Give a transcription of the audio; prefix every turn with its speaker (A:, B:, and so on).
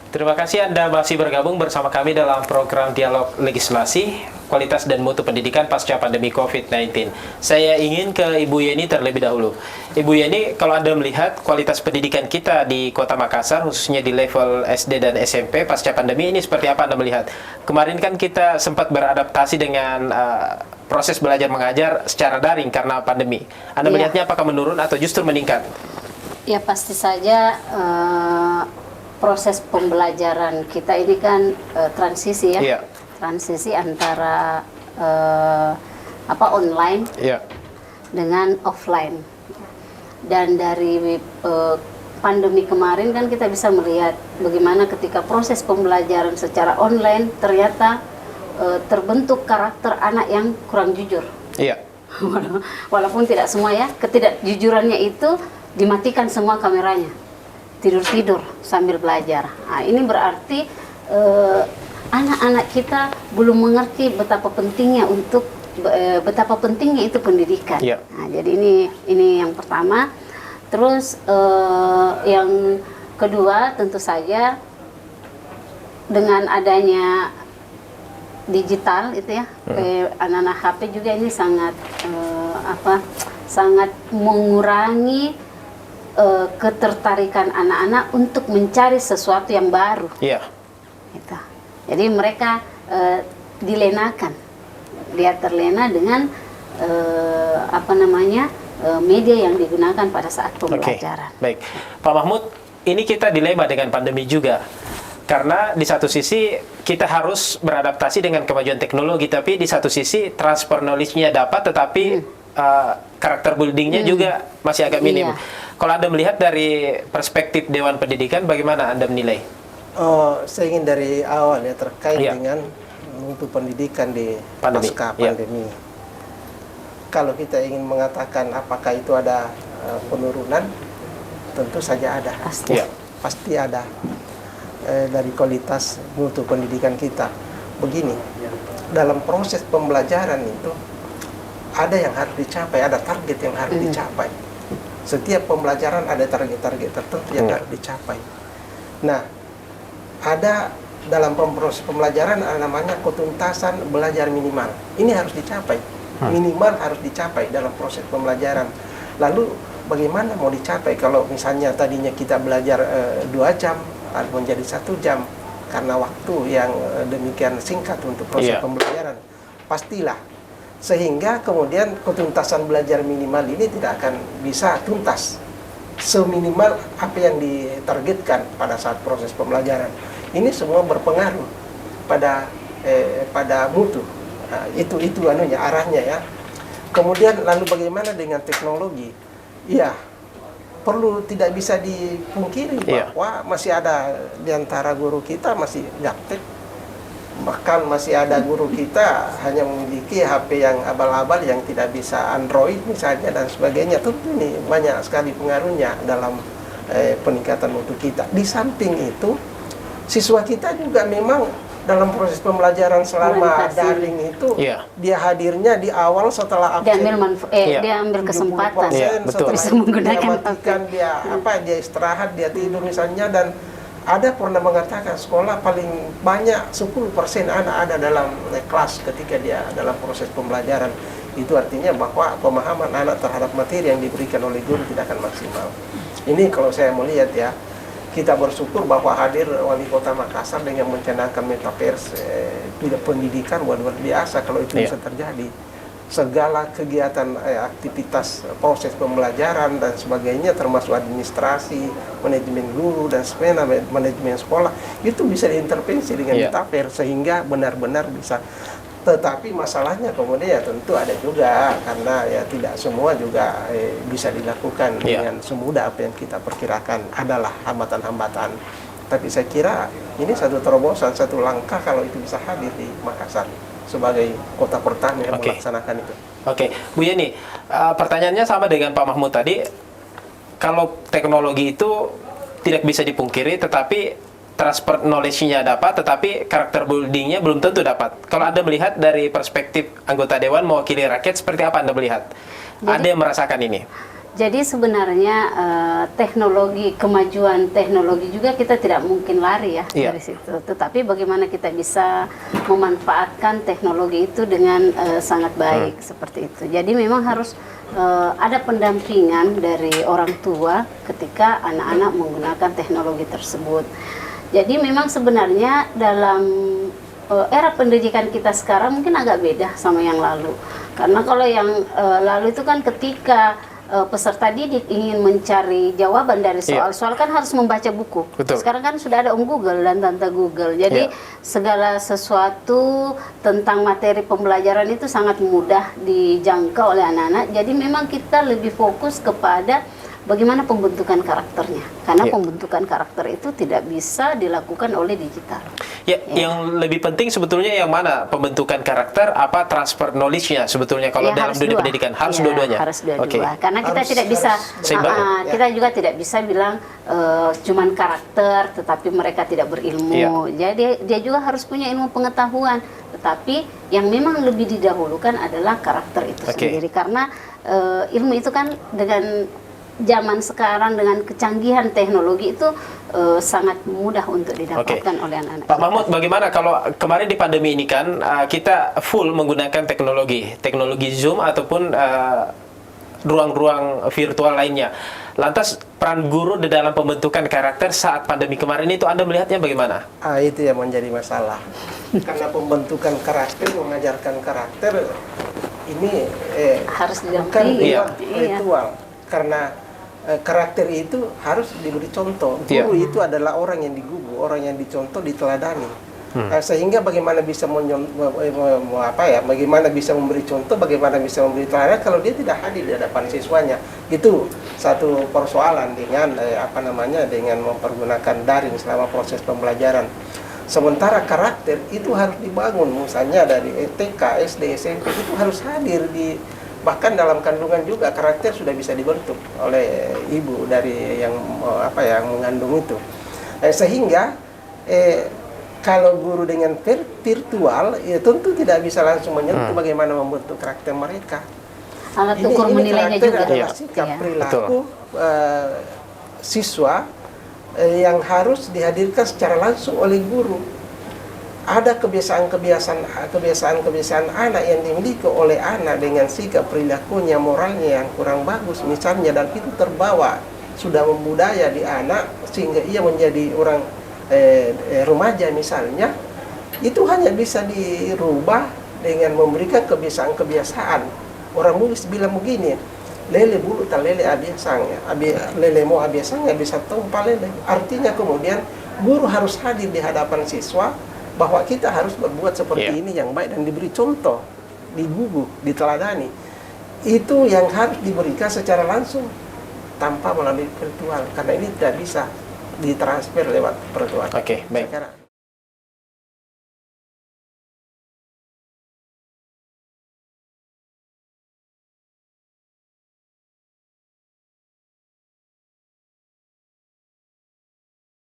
A: Terima kasih Anda masih bergabung bersama kami dalam program Dialog Legislasi, Kualitas dan Mutu Pendidikan Pasca Pandemi COVID-19. Saya ingin ke Ibu Yeni terlebih dahulu. Ibu Yeni, kalau Anda melihat kualitas pendidikan kita di Kota Makassar, khususnya di level SD dan SMP pasca pandemi ini seperti apa Anda melihat? Kemarin kan kita sempat beradaptasi dengan proses belajar mengajar secara daring karena pandemi. Anda melihatnya apakah menurun atau justru meningkat?
B: Ya pasti saja proses pembelajaran kita ini kan transisi ya, transisi antara online dengan offline. Dan dari pandemi kemarin kan kita bisa melihat bagaimana ketika proses pembelajaran secara online ternyata terbentuk karakter anak yang kurang jujur. Walaupun tidak semua ya, ketidakjujurannya itu dimatikan semua kameranya. Tidur-tidur sambil belajar. Nah, ini berarti anak-anak kita belum mengerti betapa pentingnya itu pendidikan. Nah, jadi ini yang pertama. Terus yang kedua tentu saja dengan adanya digital itu ya, anak-anak HP juga ini sangat sangat mengurangi ketertarikan anak-anak untuk mencari sesuatu yang baru. Gitu. Jadi mereka dilenakan, dia terlena dengan media yang digunakan pada saat pembelajaran.
A: Baik, Pak Mahmud, ini kita dilema dengan pandemi juga. Karena di satu sisi kita harus beradaptasi dengan kemajuan teknologi, tapi di satu sisi transfer knowledge-nya dapat, tetapi karakter buildingnya juga masih agak minim. Kalau Anda melihat dari perspektif Dewan Pendidikan, bagaimana Anda menilai?
C: Saya ingin dari awal ya terkait dengan mutu pendidikan di pasca pandemi. Kalau kita ingin mengatakan apakah itu ada penurunan, tentu saja ada. Pasti ada dari kualitas mutu pendidikan kita. Begini, dalam proses pembelajaran itu ada yang harus dicapai, ada target yang harus dicapai. Setiap pembelajaran ada target-target tertentu yang harus dicapai. Nah, ada dalam proses pembelajaran ada namanya ketuntasan belajar minimal. Ini harus dicapai. Minimal harus dicapai dalam proses pembelajaran. Lalu bagaimana mau dicapai kalau misalnya tadinya kita belajar 2 jam, menjadi 1 jam karena waktu yang demikian singkat untuk proses pembelajaran. Pastilah sehingga kemudian ketuntasan belajar minimal ini tidak akan bisa tuntas seminimal apa yang ditargetkan pada saat proses pembelajaran. Ini semua berpengaruh pada mutu. Nah, itu arahnya ya. Kemudian lalu bagaimana dengan teknologi? Ya, perlu tidak bisa dipungkiri bahwa masih ada di antara guru kita masih gaptek. Bahkan masih ada guru kita hanya memiliki HP yang abal-abal yang tidak bisa Android misalnya dan sebagainya. Tentu ini banyak sekali pengaruhnya dalam peningkatan mutu kita. Di samping itu, siswa kita juga memang dalam proses pembelajaran selama daring itu dia hadirnya di awal setelah
B: dia ambil kesempatan
C: bisa menggunakan dia istirahat, dia tidur misalnya. Dan ada pernah mengatakan sekolah paling banyak 10% anak ada dalam kelas ketika dia dalam proses pembelajaran. Itu artinya bahwa pemahaman anak terhadap materi yang diberikan oleh guru tidak akan maksimal. Ini kalau saya melihat ya, kita bersyukur bahwa hadir Wali Kota Makassar dengan mencanangkan metaverse pendidikan luar biasa kalau itu bisa terjadi. Segala kegiatan aktivitas proses pembelajaran dan sebagainya termasuk administrasi, manajemen guru dan sebagainya, manajemen sekolah itu bisa diintervensi dengan metaverse sehingga benar-benar bisa. Tetapi masalahnya kemudian ya tentu ada juga karena ya tidak semua juga bisa dilakukan dengan semudah apa yang kita perkirakan, adalah hambatan-hambatan. Tapi saya kira ini satu terobosan, satu langkah kalau itu bisa hadir di Makassar sebagai kota pertama yang melaksanakan itu.
A: Bu Yeni, pertanyaannya sama dengan Pak Mahmud tadi. Kalau teknologi itu tidak bisa dipungkiri, tetapi transfer knowledge-nya dapat, tetapi karakter building-nya belum tentu dapat. Kalau Anda melihat dari perspektif anggota Dewan mewakili rakyat, seperti apa Anda melihat? Ada yang merasakan ini?
B: Jadi sebenarnya teknologi, kemajuan teknologi juga kita tidak mungkin lari ya dari situ. Tetapi bagaimana kita bisa memanfaatkan teknologi itu dengan sangat baik seperti itu. Jadi memang harus ada pendampingan dari orang tua ketika anak-anak menggunakan teknologi tersebut. Jadi memang sebenarnya dalam era pendidikan kita sekarang mungkin agak beda sama yang lalu. Karena kalau yang lalu itu kan ketika peserta didik ingin mencari jawaban dari soal-soal kan harus membaca buku.
A: Betul.
B: Sekarang kan sudah ada Google dan tante Google. Jadi segala sesuatu tentang materi pembelajaran itu sangat mudah dijangkau oleh anak-anak. Jadi memang kita lebih fokus kepada bagaimana pembentukan karakternya. Karena pembentukan karakter itu tidak bisa dilakukan oleh digital.
A: Yang lebih penting sebetulnya yang mana? Pembentukan karakter apa transfer knowledge-nya sebetulnya kalau dalam dunia pendidikan? Harus dua-duanya?
B: Harus dua-dua. Karena kita tidak bisa, kita juga tidak bisa bilang cuman karakter tetapi mereka tidak berilmu. Jadi dia juga harus punya ilmu pengetahuan. Tetapi yang memang lebih didahulukan adalah karakter itu sendiri. Karena ilmu itu kan dengan zaman sekarang dengan kecanggihan teknologi itu sangat mudah untuk didapatkan oleh anak-anak.
A: Pak Mahmud, bagaimana kalau kemarin di pandemi ini kan kita full menggunakan teknologi Zoom ataupun ruang-ruang virtual lainnya. Lantas peran guru di dalam pembentukan karakter saat pandemi kemarin itu Anda melihatnya bagaimana?
C: Itu yang menjadi masalah. Karena pembentukan karakter, mengajarkan karakter ini
B: harus
C: bukan
B: didampingi.
C: ritual. Karena karakter itu harus diberi contoh. Guru itu adalah orang yang digugu, orang yang dicontoh, diteladani. Sehingga bagaimana bisa bagaimana bisa memberi contoh, bagaimana bisa memberi teladan kalau dia tidak hadir di hadapan siswanya. Itu satu persoalan dengan dengan mempergunakan daring selama proses pembelajaran. Sementara karakter itu harus dibangun, misalnya dari TK, SD, SMP itu harus hadir bahkan dalam kandungan juga karakter sudah bisa dibentuk oleh ibu dari yang mengandung itu. Sehingga kalau guru dengan virtual tentu tidak bisa langsung menyentuh bagaimana membentuk karakter mereka.
B: Alat ukur menilainya juga
C: adalah sikap perilaku siswa yang harus dihadirkan secara langsung oleh guru. Ada kebiasaan anak yang dimiliki oleh anak dengan sikap perilakunya, moralnya yang kurang bagus misalnya, dan itu terbawa sudah membudaya di anak sehingga ia menjadi orang remaja misalnya, itu hanya bisa dirubah dengan memberikan kebiasaan. Orang Bugis bilang begini, lele bulu tak lele abiasangnya, lele mau abiasangnya bisa tumpah lele. Artinya kemudian guru harus hadir di hadapan siswa bahwa kita harus berbuat seperti ini yang baik dan diberi contoh, digugu, diteladani. Itu yang harus diberikan secara langsung tanpa melalui virtual, karena ini tidak bisa ditransfer lewat virtual.
A: Baik.